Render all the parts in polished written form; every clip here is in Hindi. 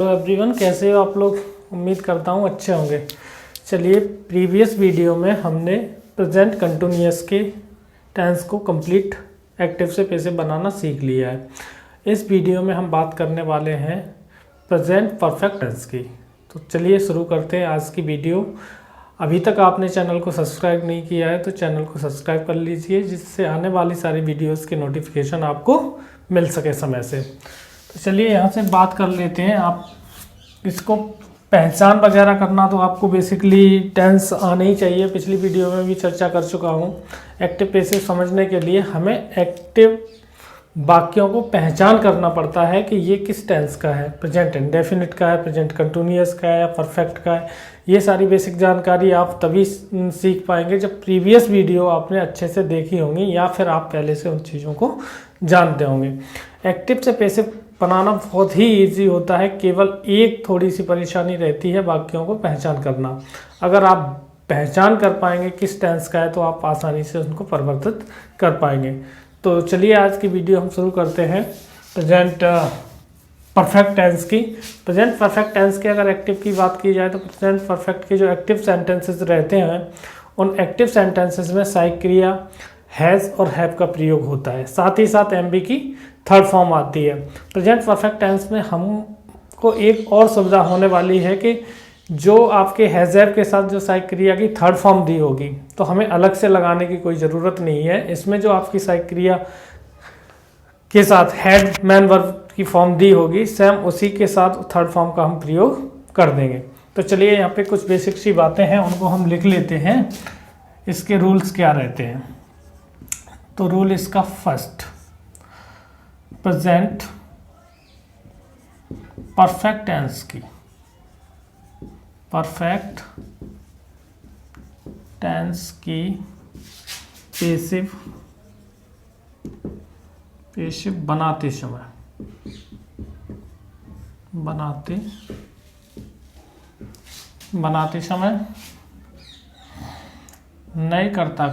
हेलो एवरीवन, कैसे हो आप लोग। उम्मीद करता हूँ अच्छे होंगे। चलिए, प्रीवियस वीडियो में हमने प्रेजेंट कंटिन्यूअस के टेंस को कंप्लीट एक्टिव से पैसिव बनाना सीख लिया है। इस वीडियो में हम बात करने वाले हैं प्रेजेंट परफेक्ट टेंस की। तो चलिए शुरू करते हैं आज की वीडियो। अभी तक आपने चैनल को सब्सक्राइब नहीं किया है तो चैनल को सब्सक्राइब कर लीजिए, जिससे आने वाली सारी वीडियोज़ के नोटिफिकेशन आपको मिल सके समय से। तो चलिए यहाँ से बात कर लेते हैं। आप इसको पहचान वगैरह करना तो आपको बेसिकली टेंस आने ही चाहिए। पिछली वीडियो में भी चर्चा कर चुका हूँ। एक्टिव पैसिव समझने के लिए हमें एक्टिव वाक्यों को पहचान करना पड़ता है कि ये किस टेंस का है, प्रेजेंट इंडेफिनिट का है, प्रेजेंट कंटिन्यूअस का है या परफेक्ट का है। ये सारी बेसिक जानकारी आप तभी सीख पाएंगे जब प्रीवियस वीडियो आपने अच्छे से देखी होंगी या फिर आप पहले से उन चीज़ों को जानते होंगे। एक्टिव से पैसिव बनाना बहुत ही इजी होता है, केवल एक थोड़ी सी परेशानी रहती है वाक्यों को पहचान करना। अगर आप पहचान कर पाएंगे किस टेंस का है तो आप आसानी से उनको परिवर्तित कर पाएंगे। तो चलिए आज की वीडियो हम शुरू करते हैं प्रेजेंट परफेक्ट टेंस की। प्रेजेंट परफेक्ट टेंस के अगर एक्टिव की बात की जाए तो प्रेजेंट परफेक्ट के जो एक्टिव सेंटेंसेस रहते हैं उन एक्टिव सेंटेंसेस में सहायक क्रिया हैज़ और हैव का प्रयोग होता है। साथ ही साथ एमबी की थर्ड फॉर्म आती है। प्रेजेंट परफेक्ट टेंस में हमको एक और सुविधा होने वाली है कि जो आपके हैज़ हैव के साथ जो सहायक क्रिया की थर्ड फॉर्म दी होगी तो हमें अलग से लगाने की कोई ज़रूरत नहीं है। इसमें जो आपकी सहायक क्रिया के साथ हैड मैन वर्ब की फॉर्म दी होगी सेम उसी के साथ थर्ड फॉर्म का हम प्रयोग कर देंगे। तो चलिए यहाँ पे कुछ बेसिक सी बातें हैं उनको हम लिख लेते हैं। इसके रूल्स क्या रहते हैं। तो रूल इसका फर्स्ट, प्रेजेंट परफेक्ट टेंस की पैसिव बनाते समय नए कर्ता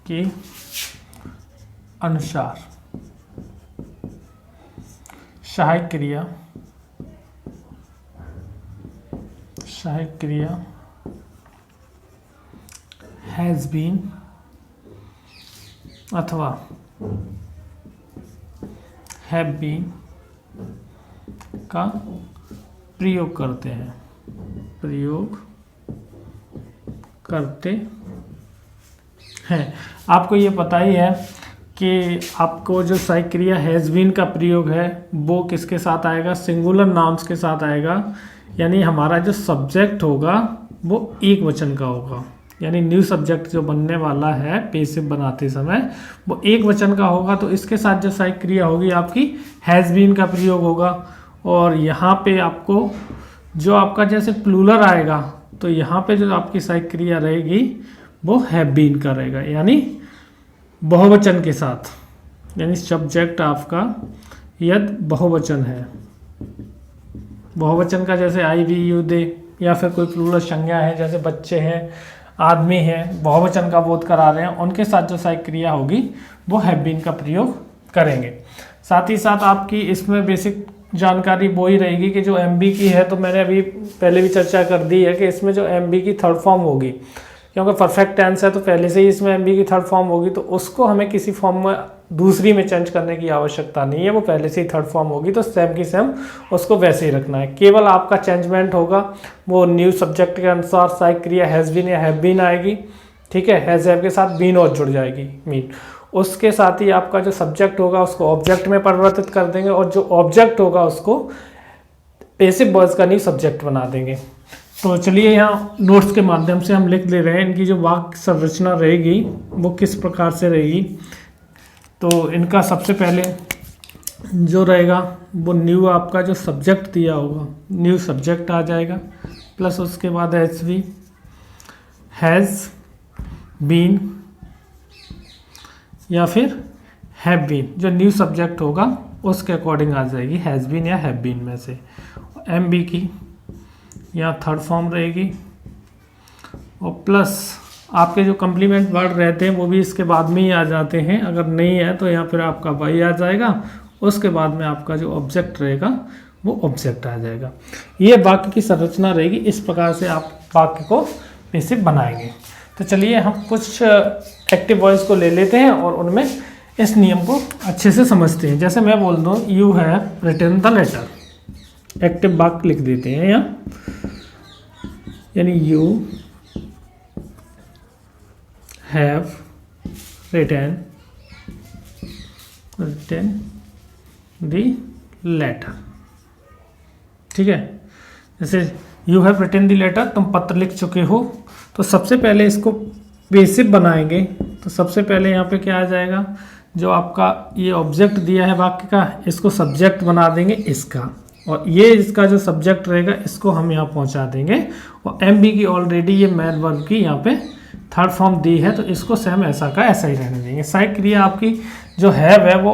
के अनुसार सहायक क्रिया हैज़ बीन अथवा हैव बीन का प्रयोग करते हैं। आपको ये पता ही है कि आपको जो सहायक क्रिया हैज़ बीन का प्रयोग है वो किसके साथ आएगा, सिंगुलर नाउन्स के साथ आएगा। यानी हमारा जो सब्जेक्ट होगा वो एक वचन का होगा। यानी न्यू सब्जेक्ट जो बनने वाला है पैसिव बनाते समय वो एक वचन का होगा। तो इसके साथ जो सहायक क्रिया होगी आपकी हैज़ बीन का प्रयोग होगा। और यहाँ पे आपको जो आपका जैसे प्लूरल आएगा तो यहाँ पे जो आपकी सहायक क्रिया रहेगी वो हैव बीन का रहेगा, यानी बहुवचन के साथ। यानी सब्जेक्ट आपका यदि बहुवचन है, बहुवचन का जैसे आई वी यू दे, या फिर कोई प्लूरल संज्ञा है जैसे बच्चे हैं, आदमी है, बहुवचन का बोध करा रहे हैं, उनके साथ जो सहायक क्रिया होगी वो हैव बीन का प्रयोग करेंगे। साथ ही साथ आपकी इसमें बेसिक जानकारी वो ही रहेगी कि जो एमबी की है, तो मैंने अभी पहले भी चर्चा कर दी है कि इसमें जो एमबी की थर्ड फॉर्म होगी, क्योंकि परफेक्ट टेंस है तो पहले से ही इसमें एमबी की थर्ड फॉर्म होगी, तो उसको हमें किसी फॉर्म में दूसरी में चेंज करने की आवश्यकता नहीं है। वो पहले से ही थर्ड फॉर्म होगी तो सेम की सेम उसको वैसे ही रखना है। केवल आपका चेंजमेंट होगा वो न्यू सब्जेक्ट के अनुसार सहायक क्रिया हैज़ बीन या हैव बीन आएगी। ठीक है, हैज़ हैव के साथ बीन और जुड़ जाएगी, मीन। उसके साथ ही आपका जो सब्जेक्ट होगा उसको ऑब्जेक्ट में परिवर्तित कर देंगे और जो ऑब्जेक्ट होगा उसको पैसिव वॉइस का न्यू सब्जेक्ट बना देंगे। तो चलिए यहाँ नोट्स के माध्यम से हम लिख ले रहे हैं इनकी जो वाक्य संरचना रहेगी वो किस प्रकार से रहेगी। तो इनका सबसे पहले जो रहेगा वो न्यू आपका जो सब्जेक्ट दिया होगा न्यू सब्जेक्ट आ जाएगा, प्लस उसके बाद हैज़ बीन या फिर हैव बीन, जो न्यू सब्जेक्ट होगा उसके अकॉर्डिंग आ जाएगी हैज़ बीन या हैव बीन में से। एमबी की यहाँ थर्ड फॉर्म रहेगी और प्लस आपके जो कम्प्लीमेंट वर्ड रहते हैं वो भी इसके बाद में ही आ जाते हैं। अगर नहीं है तो यहाँ फिर आपका वाई आ जाएगा, उसके बाद में आपका जो ऑब्जेक्ट रहेगा वो ऑब्जेक्ट आ जाएगा। ये वाक्य की संरचना रहेगी, इस प्रकार से आप वाक्य को बेसिक बनाएंगे। तो चलिए हम कुछ एक्टिव वॉइस को ले लेते हैं और उनमें इस नियम को अच्छे से समझते हैं। जैसे मैं बोल दूँ you have written the letter, active वाक्य लिख देते हैं यहाँ, यानी you have written the letter. ठीक है, जैसे you have written the letter, तुम पत्र लिख चुके हो। तो सबसे पहले इसको बेसिक बनाएंगे। तो सबसे पहले यहाँ पे क्या आ जाएगा, जो आपका ये ऑब्जेक्ट दिया है वाक्य का, इसको सब्जेक्ट बना देंगे इसका, और ये इसका जो सब्जेक्ट रहेगा इसको हम यहाँ पहुँचा देंगे। और एम बी की ऑलरेडी ये मैन वर्ब की यहाँ पे थर्ड फॉर्म दी है, तो इसको सेम ऐसा का ऐसा ही रहने देंगे। सहायक क्रिया आपकी जो है वो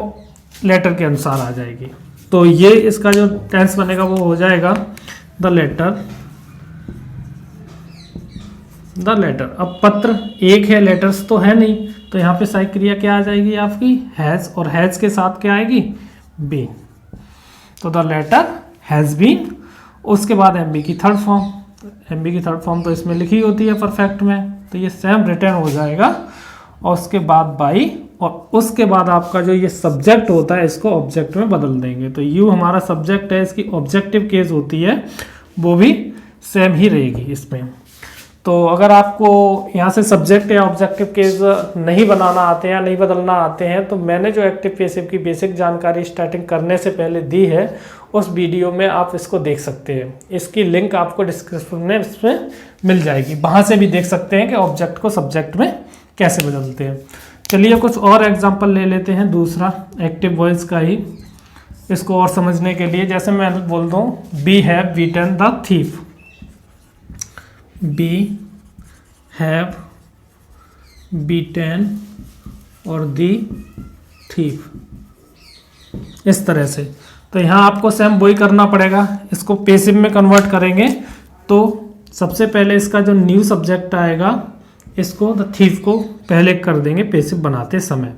लेटर के अनुसार आ जाएगी। तो ये इसका जो टेंस बनेगा वो हो जाएगा द लेटर। अब पत्र एक है, लेटर्स तो है नहीं, तो यहाँ पे सहायक क्रिया क्या आ जाएगी आपकी, हैज, और हैज के साथ क्या आएगी, बीन। तो द लेटर हैज बीन, उसके बाद एम बी की थर्ड फॉर्म, एम बी की थर्ड फॉर्म तो इसमें लिखी होती है परफेक्ट में, तो ये सेम रिटर्न हो जाएगा। और उसके बाद बाई, और उसके बाद आपका जो ये सब्जेक्ट होता है इसको ऑब्जेक्ट में बदल देंगे। तो यू हमारा सब्जेक्ट है, इसकी ऑब्जेक्टिव केस होती है वो भी सेम ही रहेगी इसमें। तो अगर आपको यहाँ से सब्जेक्ट या ऑब्जेक्टिव केस नहीं बनाना आते हैं या नहीं बदलना आते हैं, तो मैंने जो एक्टिव पैसिव की बेसिक जानकारी स्टार्टिंग करने से पहले दी है, उस वीडियो में आप इसको देख सकते हैं। इसकी लिंक आपको डिस्क्रिप्शन में इसमें मिल जाएगी, वहाँ से भी देख सकते हैं कि ऑब्जेक्ट को सब्जेक्ट में कैसे बदलते हैं। चलिए कुछ और एग्जाम्पल ले लेते हैं, दूसरा एक्टिव वॉइस का ही, इसको और समझने के लिए। जैसे मैं बोल दूँ we have beaten the thief, we have beaten और दी थीफ, इस तरह से। तो यहाँ आपको सेम वही करना पड़ेगा, इसको पैसिव में कन्वर्ट करेंगे। तो सबसे पहले इसका जो न्यू सब्जेक्ट आएगा, इसको द थीफ को पहले कर देंगे पैसिव बनाते समय,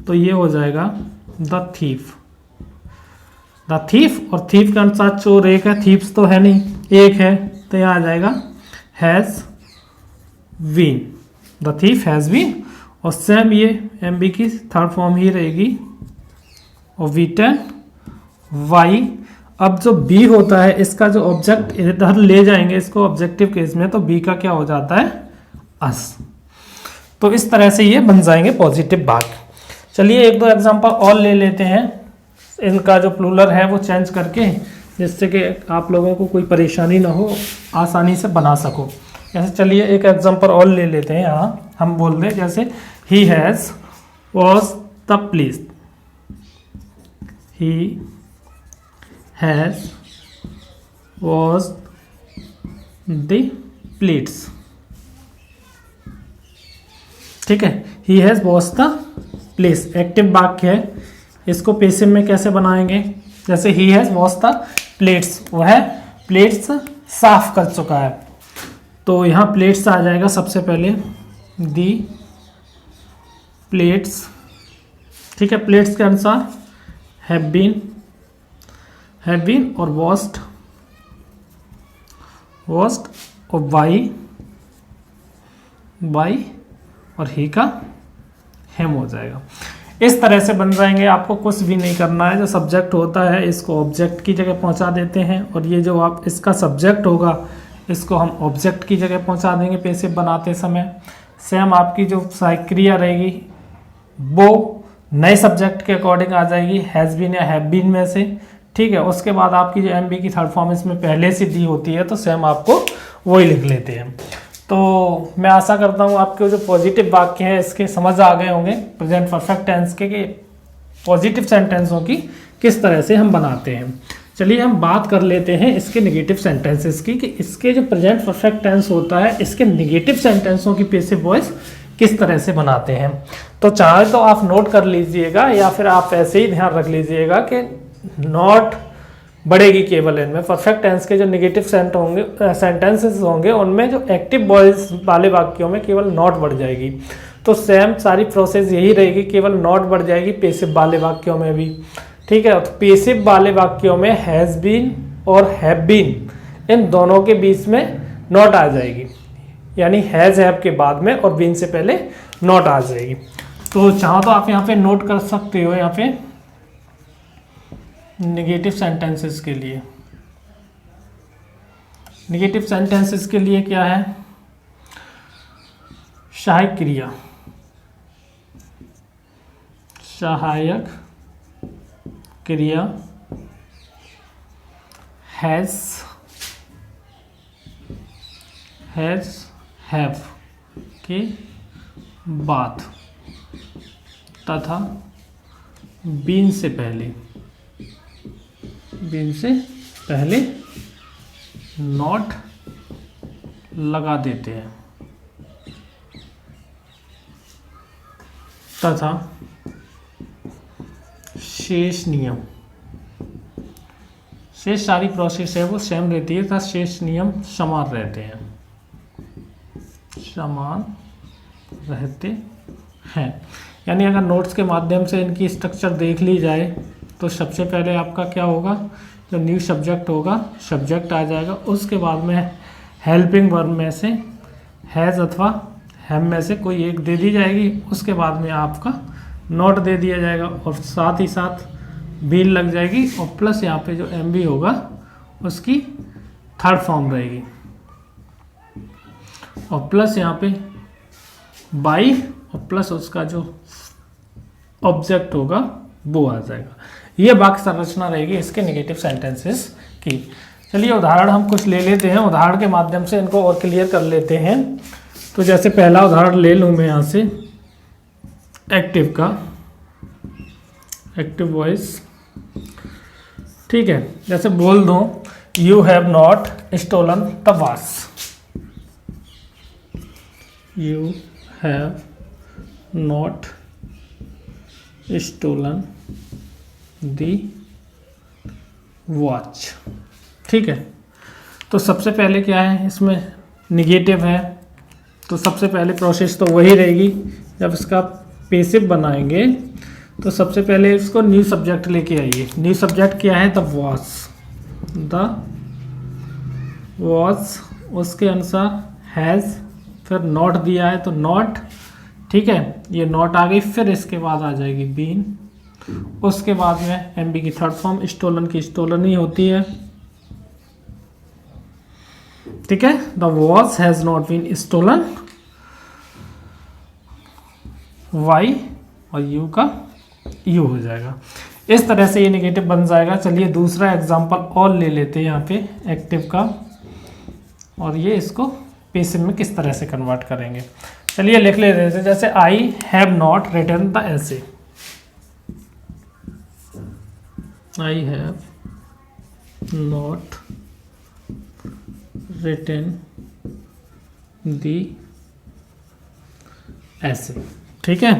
तो ये हो जाएगा द थीफ। द थीफ, और थीफ के अनुसार चोर एक है, थीफ्स तो है नहीं, एक है, तो यहाँ आ जाएगा has been, the thief has been. और सेम ये एम बी की थर्ड फॉर्म ही रहेगी, और बीटन वाई। अब जो बी होता है इसका जो ऑब्जेक्ट इधर ले जाएंगे इसको ऑब्जेक्टिव केस में, तो बी का क्या हो जाता है, अस। तो इस तरह से ये बन जाएंगे पॉजिटिव वाक्य। चलिए एक दो एग्जांपल और ले लेते हैं, इनका जो प्लूरल है वो चेंज करके, जिससे कि आप लोगों को कोई परेशानी ना हो, आसानी से बना सको। जैसे चलिए एक एग्जांपल और ले लेते हैं। यहाँ हम बोल दें जैसे he has was the please, he has was the plates. ठीक है, he has wash the place active वाक्य है, इसको पैसिव में कैसे बनाएंगे। जैसे he has wash the plates, वह प्लेट्स साफ कर चुका है, तो यहाँ प्लेट्स आ जाएगा सबसे पहले, दी प्लेट्स। ठीक है, प्लेट्स के अनुसार हैव बीन और वॉश्ड और बाई और ही का हेम हो जाएगा। इस तरह से बन जाएंगे, आपको कुछ भी नहीं करना है। जो सब्जेक्ट होता है इसको ऑब्जेक्ट की जगह पहुंचा देते हैं, और ये जो आप इसका सब्जेक्ट होगा इसको हम ऑब्जेक्ट की जगह पहुंचा देंगे पैसिव बनाते समय। सेम आपकी जो सहायक क्रिया रहेगी वो नए सब्जेक्ट के अकॉर्डिंग आ जाएगी, हैज़ बीन या हैव बीन में से। ठीक है, उसके बाद आपकी जो एम बी की थर्ड फॉर्म इसमें पहले से दी होती है, तो सेम आपको वही लिख लेते हैं। तो मैं आशा करता हूँ आपके जो पॉजिटिव वाक्य हैं इसके समझ आ गए होंगे, प्रेजेंट परफेक्ट टेंस के पॉजिटिव सेंटेंसों की किस तरह से हम बनाते हैं। चलिए हम बात कर लेते हैं इसके नेगेटिव सेंटेंसेस की, कि इसके जो प्रेजेंट परफेक्ट टेंस होता है इसके नेगेटिव सेंटेंसों की पैसिव वॉइस किस तरह से बनाते हैं। तो चाहे तो आप नोट कर लीजिएगा, या फिर आप ऐसे ही ध्यान रख लीजिएगा कि नॉट बढ़ेगी केवल इनमें। परफेक्ट टेंस के जो नेगेटिव सेंटेंसेस होंगे उनमें जो एक्टिव वॉइस वाले वाक्यों में केवल नॉट बढ़ जाएगी। तो सेम सारी प्रोसेस यही रहेगी, केवल नॉट बढ़ जाएगी पेसिव वाले वाक्यों में भी। ठीक है, तो पेसिव वाले वाक्यों में हैज बीन और हैव बीन इन दोनों के बीच में नॉट आ जाएगी, यानी हैज हैव के बाद में और बीन से पहले नॉट आ जाएगी। तो चाहो तो आप यहाँ पे नोट कर सकते हो, यहाँ पे नेगेटिव सेंटेंसेस के लिए, नेगेटिव सेंटेंसेस के लिए क्या है, सहायक क्रिया, सहायक क्रिया हैज, हैव के बाद तथा बीन से पहले नॉट लगा देते हैं तथा शेष नियम, शेष सारी प्रोसेस है वो सेम रहती है तथा शेष नियम समान रहते हैं, समान रहते हैं। यानी अगर नोट्स के माध्यम से इनकी स्ट्रक्चर देख ली जाए तो सबसे पहले आपका क्या होगा, जो न्यू सब्जेक्ट होगा सब्जेक्ट आ जाएगा, उसके बाद में हेल्पिंग वर्ब में से हैज़ अथवा हैव में से कोई एक दे दी जाएगी, उसके बाद में आपका नॉट दे दिया जाएगा और साथ ही साथ बीन लग जाएगी और प्लस यहाँ पे जो एम बी होगा उसकी थर्ड फॉर्म रहेगी और प्लस यहाँ पे बाई और प्लस उसका जो ऑब्जेक्ट होगा वो आ जाएगा। ये वाक्य संरचना रहेगी इसके नेगेटिव सेंटेंसेस की। चलिए उदाहरण हम कुछ ले लेते हैं, उदाहरण के माध्यम से इनको और क्लियर कर लेते हैं। तो जैसे पहला उदाहरण ले लूँ मैं यहाँ से एक्टिव का, एक्टिव वॉइस, ठीक है। जैसे बोल दूँ you have not stolen the watch, you have not stolen the watch, ठीक है। तो सबसे पहले क्या है, इसमें निगेटिव है तो सबसे पहले प्रोसेस तो वही रहेगी। जब इसका पेसिव बनाएंगे तो सबसे पहले इसको न्यू सब्जेक्ट लेके आइए। न्यू सब्जेक्ट क्या है, द वॉच, द वॉच, उसके अनुसार हैज़, फिर नॉट दिया है तो नॉट, ठीक है, ये नॉट आ गई। फिर इसके बाद आ जाएगी बीन, उसके बाद में एम बी की थर्ड फॉर्म, स्टोलन की स्टोलन ही होती है, ठीक है। The watch has not been stolen, by और यू का यू हो जाएगा। इस तरह से ये नेगेटिव बन जाएगा। चलिए दूसरा एग्जांपल और ले लेते हैं यहाँ पे एक्टिव का, और ये इसको पेसिव में किस तरह से कन्वर्ट करेंगे। चलिए लिख लेते हैं। जैसे I have not written the essay, I have not written the essay, ठीक है।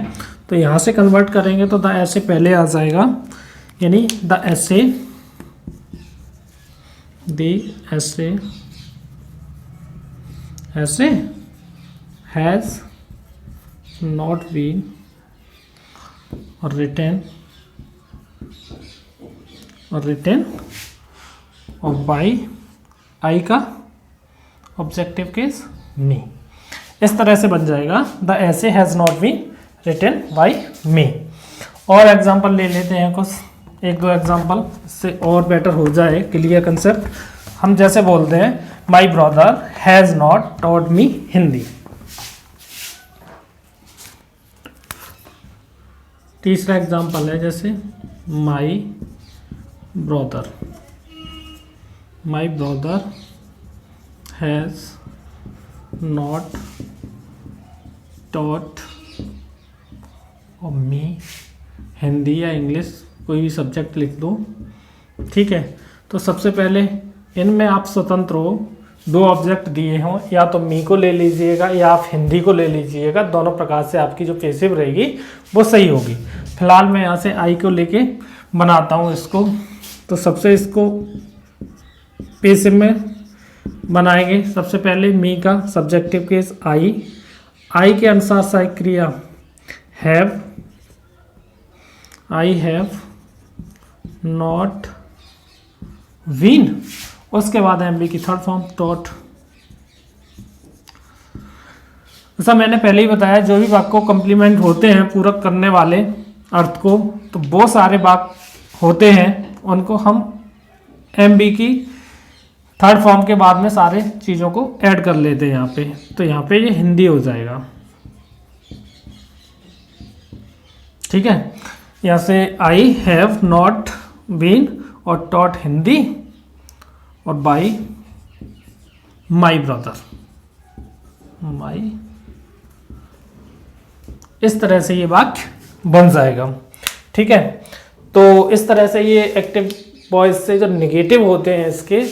तो यहाँ से कन्वर्ट करेंगे तो द ऐसे पहले आ जाएगा, यानी द ऐसे, दी ऐसे, ऐसे हैज़ नॉट बीन और रिटन, और रिटन और बाई आई का ऑब्जेक्टिव केस मी। इस तरह से बन जाएगा the essay has not been written by me. और एग्जांपल ले लेते हैं कुछ, एक दो एग्जांपल, इससे और बेटर हो जाए क्लियर कंसेप्ट। हम जैसे बोलते हैं my brother has not taught me Hindi. तीसरा एग्जांपल है जैसे my brother, my brother has not taught और मी हिंदी या इंग्लिश, कोई भी सब्जेक्ट लिख दो, ठीक है। तो सबसे पहले इनमें आप स्वतंत्र हो, दो ऑब्जेक्ट दिए हों, या तो मी को ले लीजिएगा या आप हिंदी को ले लीजिएगा, दोनों प्रकार से आपकी जो पेसिव रहेगी वो सही होगी। फिलहाल मैं यहाँ से आई को लेके बनाता हूँ इसको, तो सबसे इसको पैसिव में बनाएंगे। सबसे पहले मी का सब्जेक्टिव केस आई के अनुसार सहायक क्रिया आई हैव नॉट बीन। उसके बाद एमबी की थर्ड फॉर्म टॉट। जैसा मैंने पहले ही बताया, जो भी वाक्य को कम्प्लीमेंट होते हैं पूरक करने वाले अर्थ को, तो बहुत सारे वाक्य होते हैं, उनको हम एमबी की थर्ड फॉर्म के बाद में सारे चीज़ों को ऐड कर लेते हैं यहाँ पे। तो यहाँ पे ये हिंदी हो जाएगा, ठीक है। यहाँ से आई हैव नॉट बीन और टॉट हिंदी और बाई माई ब्रदर माई। इस तरह से ये वाक्य बन जाएगा, ठीक है। तो इस तरह से ये एक्टिव वॉइस से जो नेगेटिव होते हैं इसके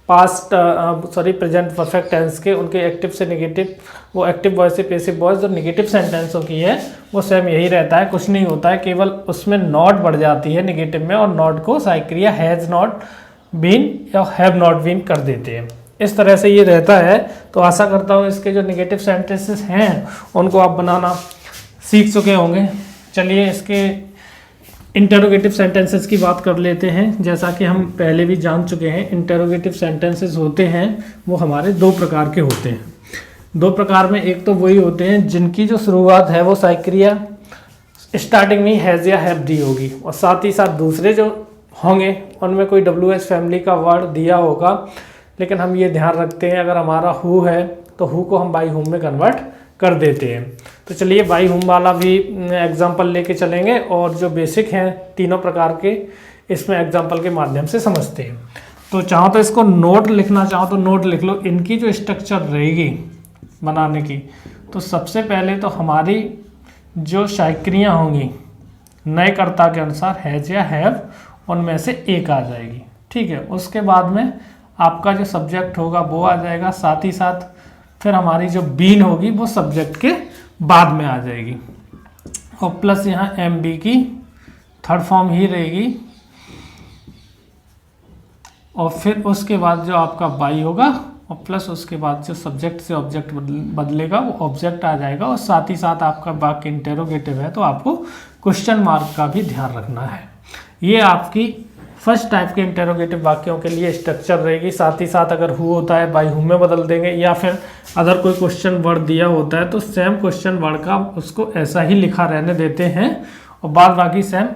प्रेजेंट परफेक्ट टेंस के, उनके एक्टिव से नेगेटिव, वो एक्टिव वॉइस से पैसिव वॉइस जो नेगेटिव सेंटेंसों की है वो सेम यही रहता है, कुछ नहीं होता है, केवल उसमें नॉट बढ़ जाती है नेगेटिव में, और नॉट को सहायक क्रिया हैज़ नॉट बीन या हैव नॉट बीन कर देते हैं। इस तरह से ये रहता है। तो आशा करता हूँ इसके जो नेगेटिव सेंटेंसेस हैं उनको आप बनाना सीख चुके होंगे। चलिए इसके इंटेरोगेटिव सेंटेंसेस की बात कर लेते हैं। जैसा कि हम पहले भी जान चुके हैं, इंटेरोगेटिव सेंटेंसेस होते हैं वो हमारे दो प्रकार के होते हैं। दो प्रकार में, एक तो वही होते हैं जिनकी जो शुरुआत है वो सहायक क्रिया स्टार्टिंग में हैज़ या हैव दी होगी, और साथ ही साथ दूसरे जो होंगे उनमें कोई WH फैमिली का वर्ड दिया होगा। लेकिन हम ये ध्यान रखते हैं अगर हमारा हु है तो हु को हम बाई हुम में कन्वर्ट कर देते हैं। तो चलिए बाई हुम वाला भी एग्जाम्पल लेके चलेंगे, और जो बेसिक हैं तीनों प्रकार के इसमें एग्जाम्पल के माध्यम से समझते हैं। तो चाहो तो इसको नोट लिखना चाहो तो नोट लिख लो। इनकी जो स्ट्रक्चर रहेगी बनाने की, तो सबसे पहले तो हमारी जो सहायक क्रियाएं होंगी नए कर्ता के अनुसार हैज या हैव उनमें से एक आ जाएगी, ठीक है। उसके बाद में आपका जो सब्जेक्ट होगा वो आ जाएगा, साथ ही साथ फिर हमारी जो बीन होगी वो सब्जेक्ट के बाद में आ जाएगी, और प्लस यहाँ एम बी की थर्ड फॉर्म ही रहेगी, और फिर उसके बाद जो आपका बाई होगा, और प्लस उसके बाद जो सब्जेक्ट से ऑब्जेक्ट बदलेगा वो ऑब्जेक्ट आ जाएगा, और साथ ही साथ आपका वाक्य इंटेरोगेटिव है तो आपको क्वेश्चन मार्क का भी ध्यान रखना है। ये आपकी फर्स्ट टाइप के इंटेरोगेटिव वाक्यों के लिए स्ट्रक्चर रहेगी। साथ ही साथ अगर हु होता है बाई हुम में बदल देंगे, या फिर अगर कोई क्वेश्चन वर्ड दिया होता है तो सेम क्वेश्चन वर्ड का उसको ऐसा ही लिखा रहने देते हैं, और बाद बाकी सेम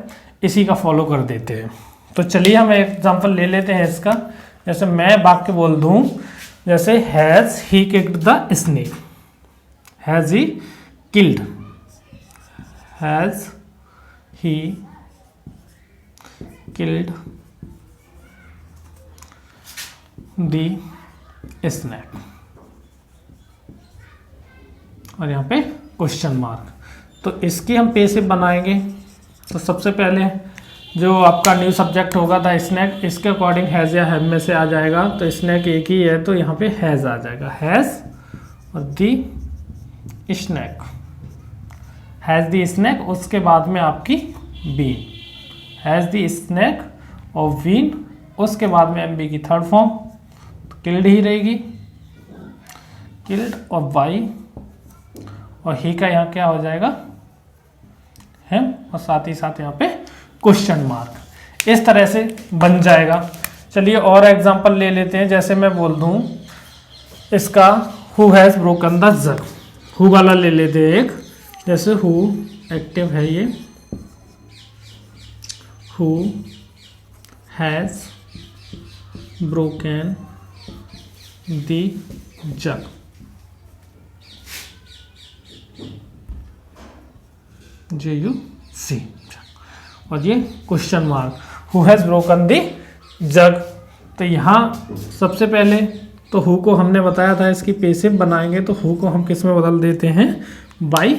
इसी का फॉलो कर देते हैं। तो चलिए हम एग्जांपल ले लेते हैं इसका। जैसे मैं वाक्य बोल दूं, जैसे has he kicked the snake, has he killed, has he killed the snake, और यहाँ पे क्वेश्चन मार्क। तो इसकी हम पैसिव बनाएंगे। तो सबसे पहले जो आपका न्यू सब्जेक्ट होगा था स्नैक, इसके अकॉर्डिंग हैज़ या हैव में से आ जाएगा। तो स्नैक एक ही है तो यहाँ पे हैज़ आ जाएगा, हैज़ और दी स्नैक, हैज़ दी स्नैक। उसके बाद में आपकी बीन, हैज़ दी स्नैक और बीन। उसके बाद में एम बी की थर्ड फॉर्म तो किल्ड ही रहेगी, किल्ड और बाई, और ही का यहाँ क्या हो जाएगा है, और साथ ही साथ यहाँ पे क्वेश्चन मार्क। इस तरह से बन जाएगा। चलिए और एग्जांपल ले लेते हैं। जैसे मैं बोल दूं इसका who has broken the jug, who वाला ले लेते हैं एक। जैसे हु एक्टिव है ये, who has broken the jug, JUC, और ये question mark, who has broken the jug. तो यहाँ सबसे पहले तो हु को हमने बताया था इसकी पैसिव बनाएंगे, तो हु को हम किस में बदल देते हैं, बाई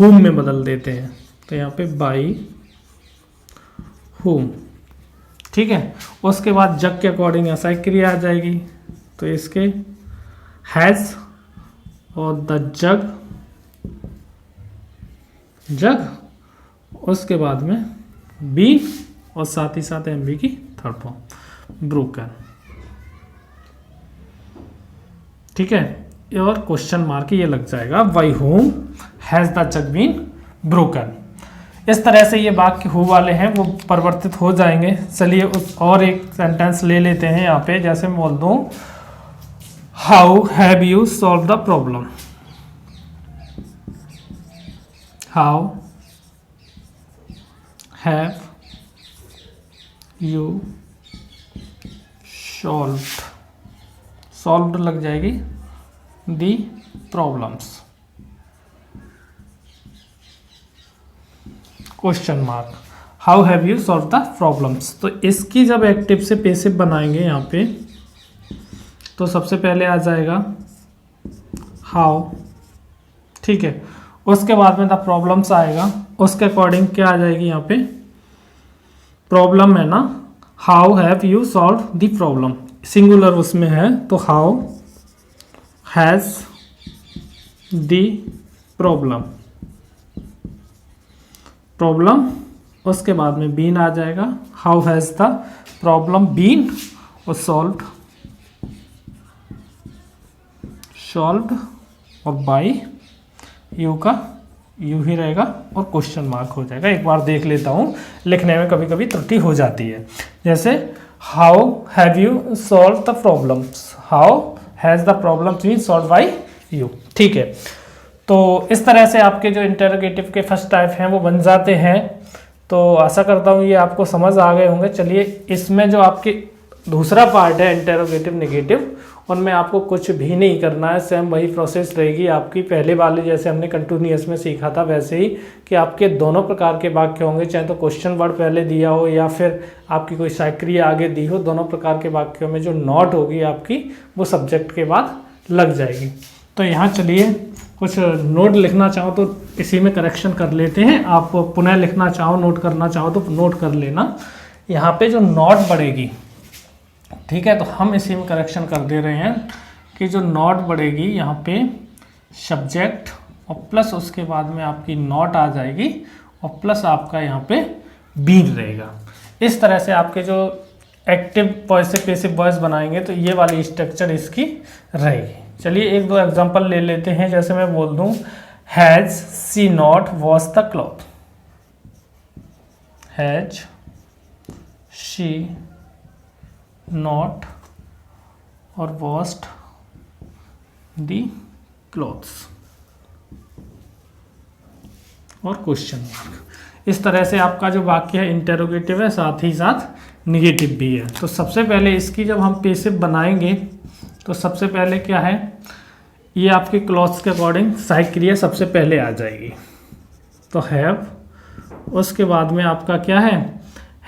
हुम में बदल देते हैं। तो यहाँ पे बाई हुम, ठीक है। उसके बाद जग के अकॉर्डिंग ऐसा क्रिया आ जाएगी। तो इसके हैज़ और द जग, जग, उसके बाद में बी और साथ ही साथ एम बी की थर्ड फॉर्म ब्रोकन। ठीक है, और क्वेश्चन मार्क ये लग जाएगा, by whom has the jug been broken. इस तरह से ये वाक्य हु वाले हैं वो परिवर्तित हो जाएंगे। चलिए उस और एक सेंटेंस ले लेते हैं यहाँ पे, जैसे मैं बोल दूं how have you solve the problem, how have you solved, solved लग जाएगी दी problems, question mark, how have you solve the problems. तो इसकी जब एक्टिव से पैसिव बनाएंगे यहाँ पे, तो सबसे पहले आ जाएगा हाउ, ठीक है, उसके बाद में द प्रॉब्लम्स आएगा, उसके अकॉर्डिंग क्या आ जाएगी यहाँ पे, प्रॉब्लम है ना, how have you solve the problem, singular उसमें है, तो how has the problem, problem, उसके बाद में बीन आ जाएगा, how has the problem been, और सॉल्व्ड, सॉल्व्ड, और बाय यू का यू ही रहेगा और क्वेश्चन मार्क हो जाएगा। एक बार देख लेता हूँ, लिखने में कभी कभी त्रुटि हो जाती है। जैसे how have you solve the problems, how has the problem been solve by you. ठीक है, तो इस तरह से आपके जो इंटरोगेटिव के फर्स्ट टाइप हैं वो बन जाते हैं। तो आशा करता हूँ ये आपको समझ आ गए होंगे। चलिए इसमें जो आपके दूसरा पार्ट है इंटरोगेटिव नेगेटिव, उनमें आपको कुछ भी नहीं करना है, सेम वही प्रोसेस रहेगी आपकी पहले वाले जैसे हमने कंटिन्यूअस में सीखा था वैसे ही, कि आपके दोनों प्रकार के वाक्य होंगे, चाहे तो क्वेश्चन वर्ड पहले दिया हो या फिर आपकी कोई साइक्रिया आगे दी हो, दोनों प्रकार के वाक्यों में जो नॉट होगी आपकी वो सब्जेक्ट के बाद लग जाएगी। तो यहाँ चलिए कुछ नोट लिखना चाहो तो इसी में करेक्शन कर लेते हैं, आप पुनः लिखना चाहो नोट करना चाहो तो नोट कर लेना। यहाँ पे जो नॉट बढ़ेगी, ठीक है, तो हम इसी में करेक्शन कर दे रहे हैं कि जो नॉट बढ़ेगी यहाँ पे सब्जेक्ट और प्लस उसके बाद में आपकी नॉट आ जाएगी और प्लस आपका यहाँ पे बीन रहेगा। इस तरह से आपके जो एक्टिव वॉइस से पैसिव वॉइस बनाएंगे तो ये वाली स्ट्रक्चर इसकी रहेगी। चलिए एक दो एग्जांपल ले लेते हैं। जैसे मैं बोल दूं has she not wash the cloth, has she not और वॉश्ड द क्लॉथ्स और क्वेश्चन मार्क। इस तरह से आपका जो वाक्य है इंटेरोगेटिव है, साथ ही साथ निगेटिव भी है। तो सबसे पहले इसकी जब हम पैसिव बनाएंगे तो सबसे पहले क्या है, ये आपके क्लॉथ्स के अकॉर्डिंग सहायक क्रिया सबसे पहले आ जाएगी। तो हैव, उसके बाद में आपका क्या है,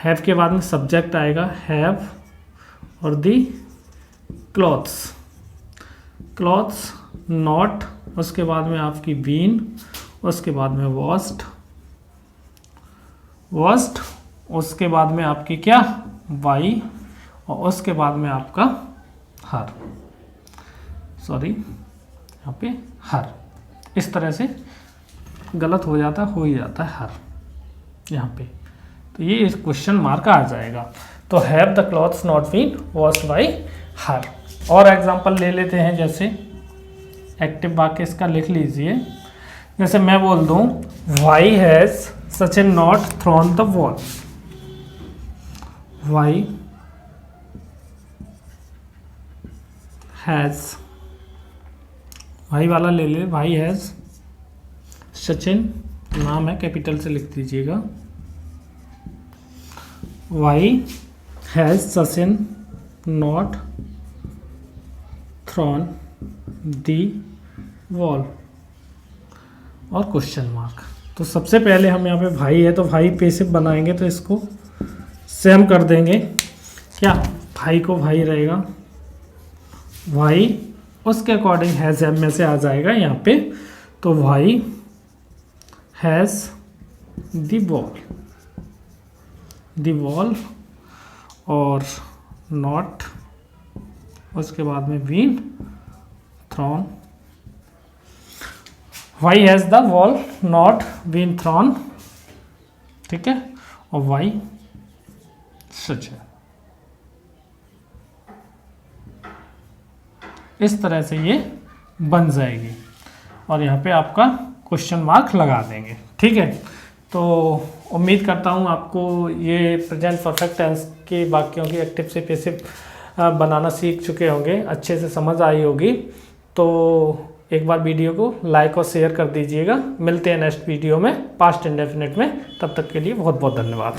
हैव के बाद में सब्जेक्ट आएगा हैव और दी क्लॉथ्स, क्लॉथ्स नॉट, उसके बाद में आपकी बीन, उसके बाद में वॉश्ड, वॉश्ड, उसके बाद में आपकी क्या बाई, और उसके बाद में आपका हर, सॉरी यहाँ पे हर। इस तरह से गलत हो जाता, हो ही जाता है हर यहाँ पे, तो ये इस क्वेश्चन मार्क आ जाएगा। तो have the clothes not been washed by her. और एग्जांपल ले लेते हैं, जैसे एक्टिव वाक्य इसका लिख लीजिए। जैसे मैं बोल दूं why has Sachin not thrown the ball, why has, भाई वाला ले ले, भाई हैज सचिन नाम है कैपिटल से लिख दीजिएगा, why has Sachin not thrown the ball और क्वेश्चन मार्क। तो सबसे पहले हम यहाँ पे भाई है तो भाई पैसिव बनाएंगे तो इसको सेम कर देंगे, क्या भाई को भाई रहेगा, भाई उसके अकॉर्डिंग हैज़ एम में से आ जाएगा यहाँ पे, तो why has the ball, the ball और नॉट, उसके बाद में been thrown, why has the ball not been thrown, ठीक है, और वाई सच है। इस तरह से ये बन जाएगी और यहाँ पे आपका क्वेश्चन मार्क लगा देंगे। ठीक है, तो उम्मीद करता हूँ आपको ये प्रेजेंट परफेक्ट टेंस के वाक्यों की एक्टिव से पैसिव बनाना सीख चुके होंगे, अच्छे से समझ आई होगी। तो एक बार वीडियो को लाइक और शेयर कर दीजिएगा। मिलते हैं नेक्स्ट वीडियो में पास्ट इंडेफिनिट में, तब तक के लिए बहुत बहुत धन्यवाद।